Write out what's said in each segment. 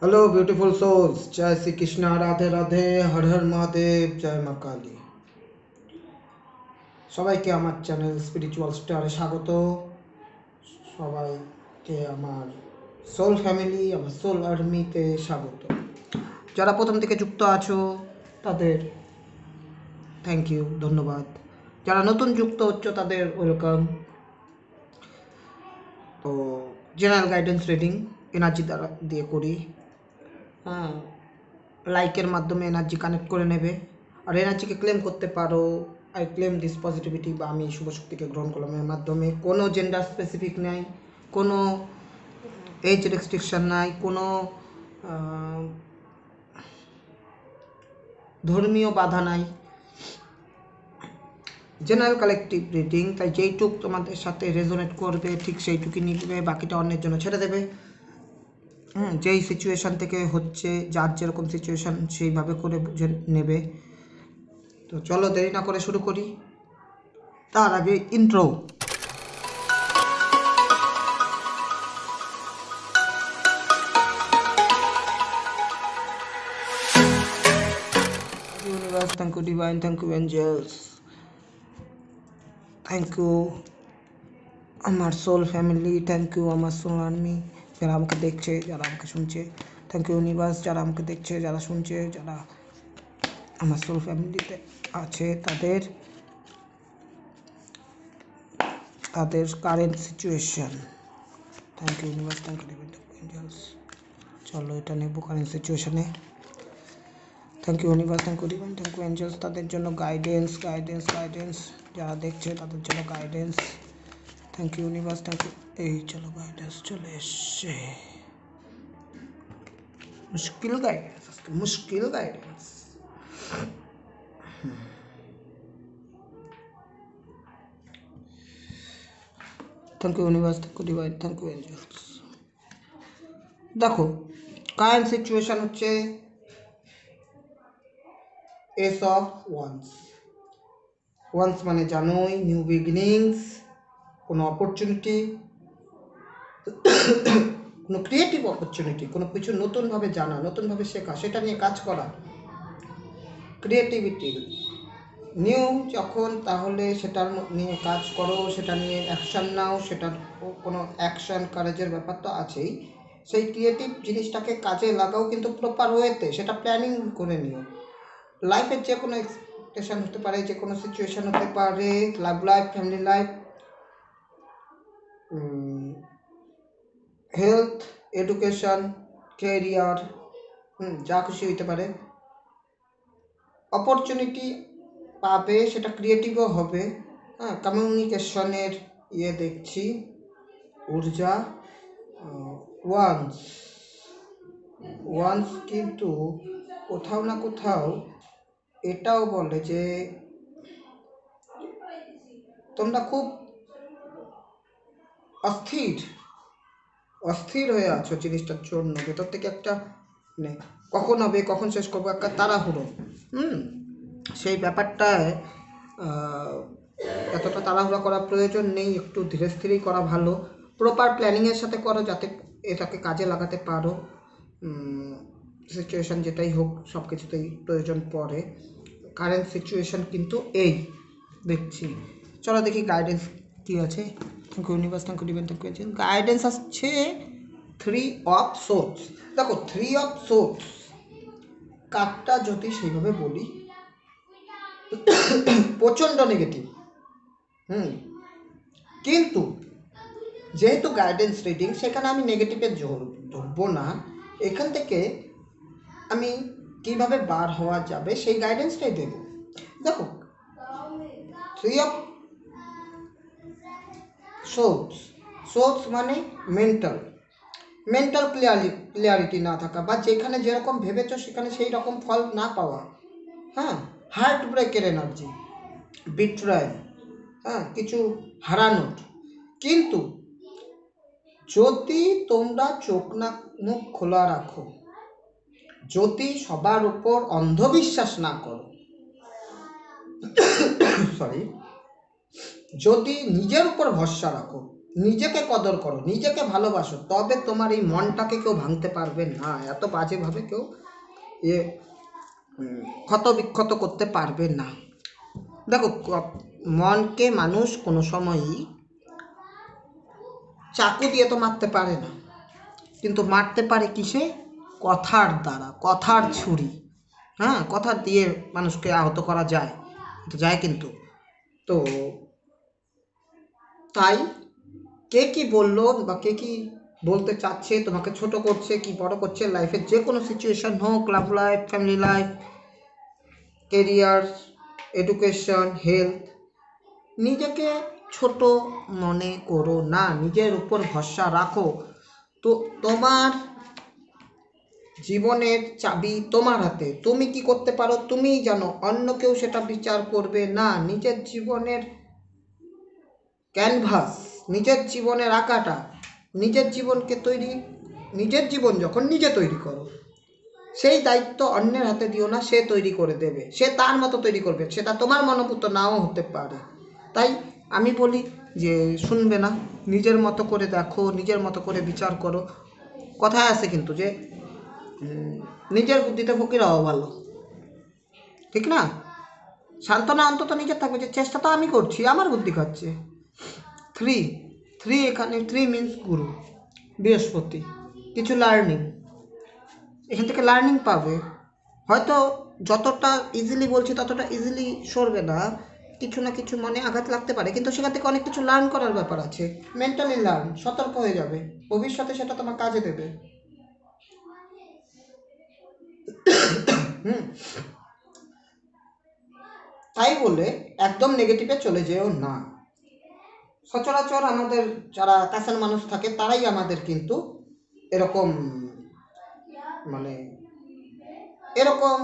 Hello beautiful souls, जय श्री कृष्णा, राधे राधे, हर हर महादेव, जय মা কালী। সবাইকে আমার চ্যানেল স্পিরিচুয়াল স্টারে স্বাগত। সবাইকে আমার সোল ফ্যামিলি, আমার সোল আর্মিতে স্বাগত। যারা প্রথম থেকে যুক্ত আছো তাদের থ্যাংক ইউ, ধন্যবাদ। যারা নতুন যুক্ত হচ্ছ তাদের ওয়েলকাম। তো জেনারেল গাইডেন্স রিডিং এনার্জি দ্বারা দিয়ে করি। হ্যাঁ, লাইকের মাধ্যমে এনার্জি কানেক্ট করে নেবে আর এনার্জিকে ক্লেম করতে পারো। আই ক্লেম দিস পজিটিভিটি, বা আমি শুভ শক্তিকে গ্রহণ করলাম এর মাধ্যমে। কোনো জেন্ডার স্পেসিফিক নাই, কোনো এজ রেস্ট্রিকশন নাই, কোনো ধর্মীয় বাধা নাই। জেনারেল কালেকটিভ রিডিং, তাই যেইটুক তোমাদের সাথে রেজোনেট করবে ঠিক সেইটুকুই নিবে, বাকিটা অন্যের জন্য ছেড়ে দেবে। যেই সিচুয়েশান থেকে হচ্ছে, যার যেরকম সিচুয়েশান সেইভাবে করে বুঝে নেবে। তো চলো দেরি না করে শুরু করি। তার আগে intro. Universe, thank you divine, thank you angels, thank you আমার সোল ফ্যামিলি, থ্যাংক ইউ আমার সোল আর্মি, যারা আমাকে দেখছে, যারা আমাকে শুনছে। থ্যাংক ইউ ইউনিভার্স, যারা আমাকে দেখছে, যারা শুনছে, যারা আমার সোল ফ্যামিলিতে আছে তাদের current situation. Thank you universe, thank you divine, thank you angels. চলো এটা নেব কারেন্ট সিচুয়েশানে। Thank you universe, thank you divine, thank you angels, তাদের জন্য গাইডেন্স, যারা দেখছে তাদের জন্য guidance. Thank you universe, thank you. এই চলো গাইডেন্স চলে এসছে। মুশকিল গাইডেন্স, মুশকিল guidance. Thank you universe, thank you divine, thank you angels. দেখো কারেন্ট সিচুয়েশান হচ্ছে এস অফ ওয়ান্স। ওয়ান্স মানে জানোই নিউ বিগিনিংস, কোনো অপরচুনিটি, কোনো ক্রিয়েটিভ অপরচুনিটি, কোনো কিছু নতুনভাবে জানা, নতুনভাবে শেখা, সেটা নিয়ে কাজ করা, ক্রিয়েটিভিটি নিউ যখন, তাহলে সেটার নিয়ে কাজ করো, সেটা নিয়ে অ্যাকশান নাও। সেটার কোনো অ্যাকশান কারেজের ব্যাপার তো আছেই। সেই ক্রিয়েটিভ জিনিসটাকে কাজে লাগাও, কিন্তু প্রপার ওয়েতে, সেটা প্ল্যানিং করে নিও। লাইফের যে কোনো এক্সপেকটেশন হতে পারে, যে কোনো সিচুয়েশান হতে পারে, love life, family life, health, education, career, যা খুশি হইতে পারে। অপরচুনিটি পাবে, সেটা ক্রিয়েটিভও হবে। কমিউনিকেশনের দেখছি ঊর্জা। ওয়ান্স কিন্তু কোথাও না কোথাও এটাও বলে যে তোমরা খুব অস্থির হয়ে আছো জিনিসটার জন্য। ভেতর থেকে একটা কখন হবে, কখন শেষ করবো, একটা তাড়াহুড়ো। সেই ব্যাপারটায় এতটা তাড়াহুড়া করার প্রয়োজন নেই, একটু ধীরে স্থিরেই করা ভালো। প্রপার প্ল্যানিংয়ের সাথে করো, যাতে এটাকে কাজে লাগাতে পারো। সিচুয়েশান যেটাই হোক, সব কিছুতেই প্রয়োজন পড়ে। কারেন্ট সিচুয়েশান কিন্তু এই দেখছি। চলো দেখি গাইডেন্স কী আছে। Thank you universe, thank you divine, thank you angels. Guidance আসছে 3 অফ সোর্স। দেখো 3 অফ সোর্স কার্ডটা যদি সেইভাবে বলি, প্রচণ্ড নেগেটিভ। কিন্তু যেহেতু গাইডেন্স রিডিং, সেখানে আমি নেগেটিভের জোর ধরবো না। এখান থেকে আমি কিভাবে বার হওয়া যাবে সেই গাইডেন্সটাই দেব। দেখো 3 অফ সোর্স মানে মেন্টাল ক্লিয়ারিটি না থাকা, বা যেখানে যেরকম ভেবেছো সেখানে সেই রকম ফল না পাওয়া। হার্ট ব্রেকের এনার্জি, বিট্রায়াল, কিছু হারানোর। কিন্তু যদি তোমরা চোখ না মুখ খোলা রাখো, যদি সবার উপর অন্ধবিশ্বাস না করো, যদি নিজের উপর ভরসা রাখো, নিজেকে কদর করো, নিজেকে ভালোবাসো, তবে তোমার এই মনটাকে কেউ ভাঙতে পারবে না, এত বাজেভাবে কেউ এ ক্ষত বিক্ষত করতে পারবে না। দেখো, মনকে মানুষ কোনো সময়ই চাকু দিয়ে তো মারতে পারে না, কিন্তু মারতে পারে কিসে? কথার দ্বারা, কথার ছুরি। হ্যাঁ, কথা দিয়ে মানুষকে আহত করা যায়, যায় কিন্তু। তো তাই কে কি বললো বা কে কি বলতে চাচ্ছে, তোমাকে ছোট করছে কি বড় করছে, লাইফের যে কোনো সিচুয়েশন হোক, love life, family life, career, education, health, নিজেকে ছোট মনে করো না, নিজের উপর ভরসা রাখো। তো তোমার জীবনের চাবি তোমার হাতে, তুমি কি করতে পারো তুমিই জানো, অন্য কেউ সেটা বিচার করবে না। নিজের জীবনের ক্যানভাস, নিজের জীবনের আঁকাটা, নিজের জীবনকে তৈরি, নিজের জীবন যখন নিজে তৈরি করো, সেই দায়িত্ব অন্যের হাতে দিও না, সে তৈরি করে দেবে, সে তার মতো তৈরি করবে, সেটা তোমার মনোভূত নাও হতে পারে। তাই আমি বলি যে শুনবে না, নিজের মতো করে দেখো, নিজের মতো করে বিচার করো। কথায় আছে কিন্তু যে নিজের বুদ্ধিতে ফকিরাও ভালো, ঠিক না? সান্ত্বনা অন্তত নিজের থাকবে যে চেষ্টা তো আমি করছি, আমার বুদ্ধি খাচ্ছে। থ্রি থ্রি এখানে থ্রি মিন্স গুরু, বৃহস্পতি, কিছু লার্নিং, এখান থেকে লার্নিং পাবে। হয়তো যতটা ইজিলি বলছি ততটা ইজিলি সরবে না, কিছু না কিছু মনে আঘাত লাগতে পারে, কিন্তু সেখান থেকে অনেক কিছু লার্ন করার ব্যাপার আছে। মেন্টালি লার্ন, সতর্ক হয়ে যাবে, ভবিষ্যতে সেটা তোমার কাজে দেবে। তাই বলে একদম নেগেটিভে চলে যেও না। সচরাচর আমাদের যারা কাছের মানুষ থাকে তারাই আমাদের কিন্তু এরকম মানে এরকম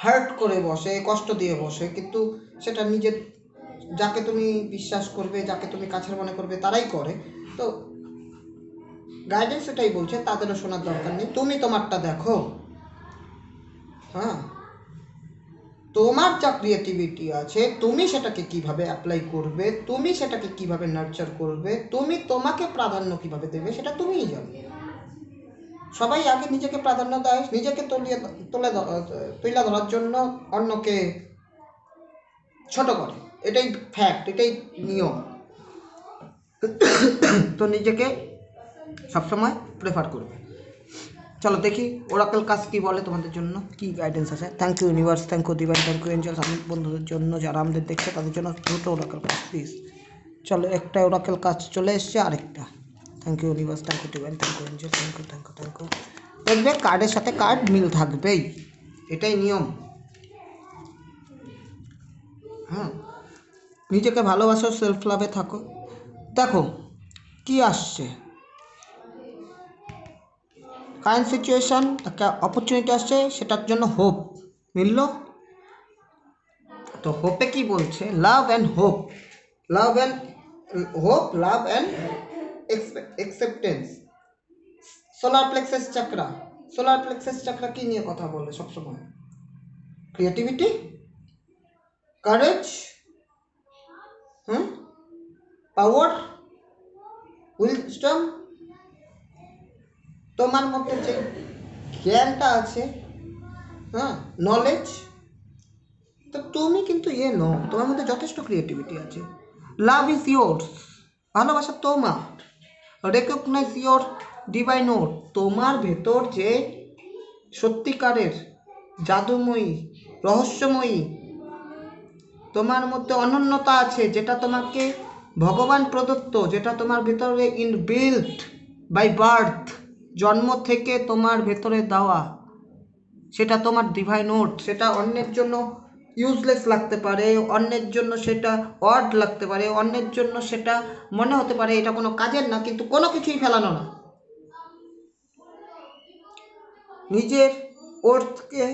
হার্ট করে বসে, কষ্ট দিয়ে বসে, কিন্তু সেটা নিজের, যাকে তুমি বিশ্বাস করবে, যাকে তুমি কাছের মনে করবে তারাই করে। তো গাইডেন্স এটাই বলছে, তাদেরও শোনার দরকার নেই, তুমি তোমারটা দেখো। হ্যাঁ, তোমার যা ক্রিয়েটিভিটি আছে তুমি সেটাকে কিভাবে অ্যাপ্লাই করবে, তুমি সেটাকে কিভাবে নার্চার করবে, তুমি তোমাকে প্রাধান্য কিভাবে দেবে, সেটা তুমিই জানো। সবাই আগে নিজেকে প্রাধান্য দেয়, নিজেকে তুলে ধরার জন্য অন্যকে ছোট করে, এটাই ফ্যাক্ট, এটাই নিয়ম। তো নিজেকে সবসময় প্রেফার করবে। চলো দেখি ওরাকেল কাজ কি বলে তোমাদের জন্য, কি গাইডেন্স আছে। Thank you universe, thank you divine, thank you angels, আমি বন্ধুদের জন্য যারা আমাদের দেখছে তাদের জন্য দুটো ওরাকেল কাজ প্লিজ। চলো, একটা ওরাকেল কাজ চলে এসছে, আরেকটা। Thank you universe, thank you divine, thank you angels, thank you, thank you, thank you. দেখবে কার্ডের সাথে কার্ড মিল থাকবেই, এটাই নিয়ম। হ্যাঁ, নিজেকে ভালোবাসো, সেলফ লাভে থাকো। দেখো কি আসছে, কারেন্ট সিচুয়েশন, একটা অপরচুনিটি আসছে, সেটার জন্য হোপ মিলল। তো হোপে কি বলছে? Love and hope, love and hope, love and acceptance. Solar plexus chakra, solar plexus chakra কি নিয়ে কথা বলে সবসময়? ক্রিয়েটিভিটি, কারেজ, পাওয়ার, উইলস্টম, তোমার মধ্যে যে জ্ঞানটা আছে, নলেজ, তো তুমি কিন্তু নও, তোমার মধ্যে যথেষ্ট ক্রিয়েটিভিটি আছে। লাভ ইজ ইয়োর্স, ভালোবাসা তোমার। রেকগনাইজ ইয়োর ডিভাইন ওর, তোমার ভেতর যে সত্যিকারের জাদুময়ী, রহস্যময়ী, তোমার মধ্যে অনন্যতা আছে, যেটা তোমাকে ভগবান প্রদত্ত, যেটা তোমার ভেতরে ইনবিল্ট বাই বার্থ, জন্ম থেকে তোমার ভেতরে দেওয়া, সেটা তোমার ডিভাইন নোট। সেটা অন্যের জন্য ইউজলেস লাগতে পারে, অন্যের জন্য সেটা অড লাগতে পারে, অন্যের জন্য সেটা মনে হতে পারে এটা কোনো কাজের না, কিন্তু কোনো কিছুই ফেলানো না। নিজের ওর্থকে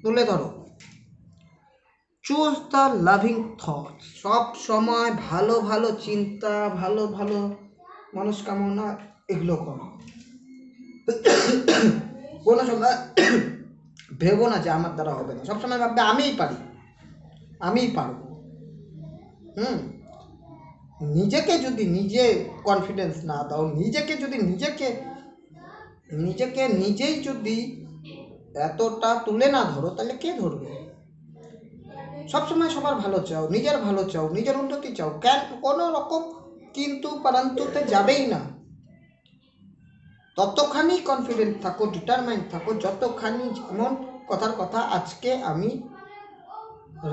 তুলে ধরো, চুজ দ্য লাভিং থট, সব সময় ভালো ভালো চিন্তা, ভালো ভালো মনস্কামনা, এগুলো করো। কোনো সময় ভেবো না যে আমার দ্বারা হবে না, সবসময় ভাববে আমিই পারি, আমিই পারবো। নিজেকে যদি নিজে কনফিডেন্স না দাও, নিজেকে যদি নিজেই যদি এতটা তুলে না ধরো, তাহলে কে ধরবে? সবসময় সবার ভালো চাও, নিজের ভালো চাও, নিজের উন্নতি চাও, কোনো রকম কিন্তু পরন্তুতে যাবেই না। ততখানি কনফিডেন্ট থাকো, ডিটারমাইন্ড থাকো, যতখানি, যেমন কথার কথা, আজকে আমি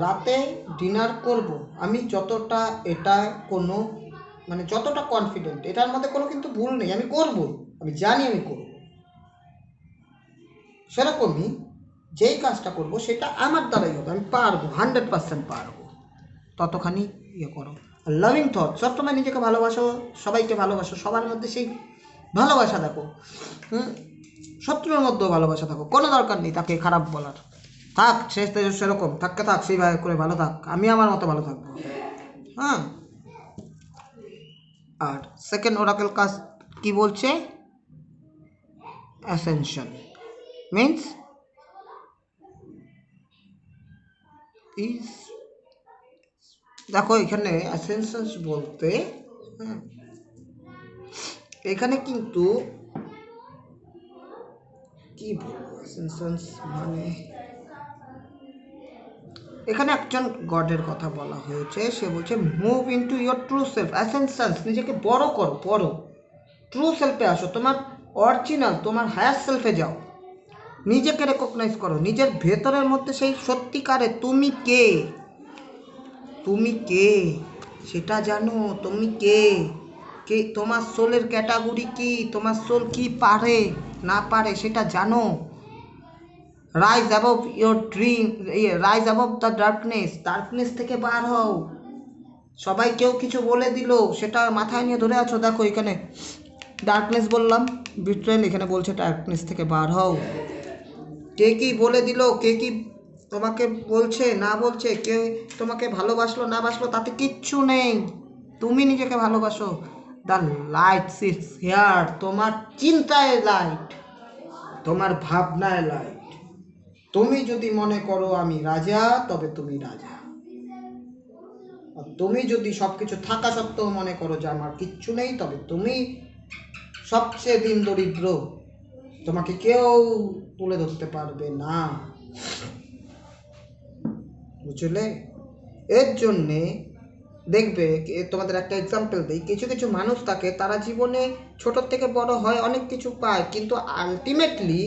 রাতে ডিনার করব, আমি যতটা এটা কোনো মানে যতটা কনফিডেন্ট, এটার মধ্যে কোনো কিন্তু ভুল নেই, আমি করব, আমি জানি আমি করব, সেরকমই যেই কাজটা করব সেটা আমার দ্বারাই হবে, আমি পারবো, 100% পারবো, ততখানি ইয়ে করো। লাভিং থট, সবসময় নিজেকে ভালোবাসো, সবাইকে ভালোবাসো, সবার মধ্যে সেই ভালোবাসা দেখো, শত্রুর মধ্যেও ভালোবাসা থাকো, কোনো দরকার নেই তাকে খারাপ বলার, থাক সে সেরকম থাকতে থাক, সেইভাবে করে ভালো থাক, আমি আমার মতো ভালো থাকবো। হ্যাঁ, আর সেকেন্ড ওরাকেল কাজ কি বলছে? অ্যাসেনশন মিন্স ইজ, দেখো এখানে অ্যাসেনশনস বলতে, এখানে কিন্তু কি বলবো, অ্যাসেনশনস মানে এখানে একজন গডের কথা বলা হয়েছে, সে বলছে move into your true self. Ascensions, নিজেকে বড় করো, বড় ট্রু সেলফে আসো, তোমার অরিজিনাল, তোমার হায়ার সেলফে যাও, নিজেকে রেকগনাইজ করো, নিজের ভেতরের মধ্যে সেই সত্যিকারে তুমি কে, তুমি কে সেটা জানো, তুমি কে, তোমার সোলের ক্যাটাগরি কি, তোমার সোল কি পারে না পারে সেটা জানো। Rise above your dream, rise above the darkness থেকে বার হও। সবাই কেউ কিছু বলে দিল, সেটা মাথায় নিয়ে ধরে আছো, দেখো এখানে ডার্কনেস বললাম, বিট্রেল, এখানে বলছে ডার্কনেস থেকে বার হও। কে কি বলে দিল, কে কি তোমাকে বলছে না বলছে, কে তোমাকে ভালোবাসলো না বাসলো, তাতে কিচ্ছু নেই, তুমি নিজেকে ভালোবাসো। দ্য লাইট সিটস হিয়ার, তোমার চিন্তায় লাইট, তোমার ভাবনায় লাইট। তুমি যদি মনে করো আমি রাজা, তবে তুমি রাজা। আর তুমি যদি সবকিছু থাকা সত্ত্বেও মনে করো যে আমার কিচ্ছু নেই, তবে তুমি সবচেয়ে দিন দরিদ্র, তোমাকে কেউ তুলে ধরতে পারবে না, বুঝলে? এর জন্যে দেখবে, তোমাদের একটা এক্সাম্পল দিই, কিছু কিছু মানুষ থাকে, তারা জীবনে ছোটোর থেকে বড় হয়, অনেক কিছু পায়, কিন্তু আলটিমেটলি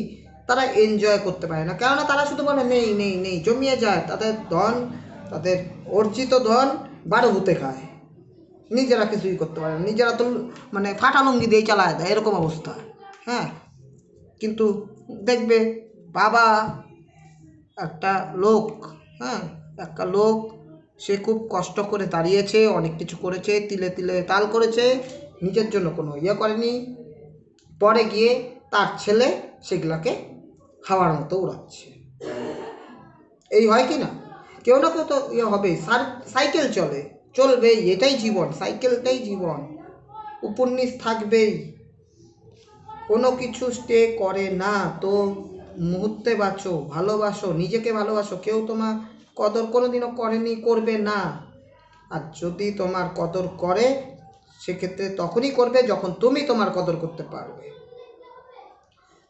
তারা এনজয় করতে পারে না, কেননা তারা শুধু বলে নেই নেই নেই, জমিয়ে যায়, তাদের ধন, তাদের অর্জিত ধন 12 ভূতে খায়, নিজেরা কিছুই করতে পারে না, নিজেরা তো মানে ফাটা লুঙ্গি দিয়ে চালায় দেয়, এরকম অবস্থা। হ্যাঁ, কিন্তু দেখবে বাবা একটা লোক, হ্যাঁ, একটা লোক, সে খুব কষ্ট করে দাঁড়িয়েছে, অনেক কিছু করেছে, তিলে তিলে তাল করেছে, নিজের জন্য কোনো ইয়ে করেনি, পরে গিয়ে তার ছেলে সেগুলাকে হাওয়ার মতো উড়াচ্ছে। এই হয় কি না? কেউ না কেউ তো ইয়ে হবে, সাইকেল চলবেই, এটাই জীবন, সাইকেলটাই জীবন, উপর নিচ থাকবেই, কোনো কিছু স্টে করে না। তো মুহূর্তে বাঁচো, ভালোবাসো, নিজেকে ভালোবাসো, কেউ তোমার কদর কোনোদিনও করেনি, করবে না। আর যদি তোমার কদর করে, সেক্ষেত্রে তখনই করবে যখন তুমি তোমার কদর করতে পারবে।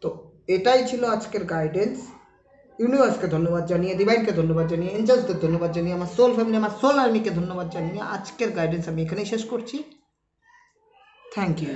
তো এটাই ছিল আজকের গাইডেন্স। ইউনিভার্সকে ধন্যবাদ জানিয়ে, ডিভাইনকে ধন্যবাদ জানিয়ে, এঞ্জেলসদের ধন্যবাদ জানিয়ে, আমার সোল ফ্যামিলি, আমার সোল আর্মিকে ধন্যবাদ জানিয়ে আজকের গাইডেন্স আমি এখানেই শেষ করছি। Thank you.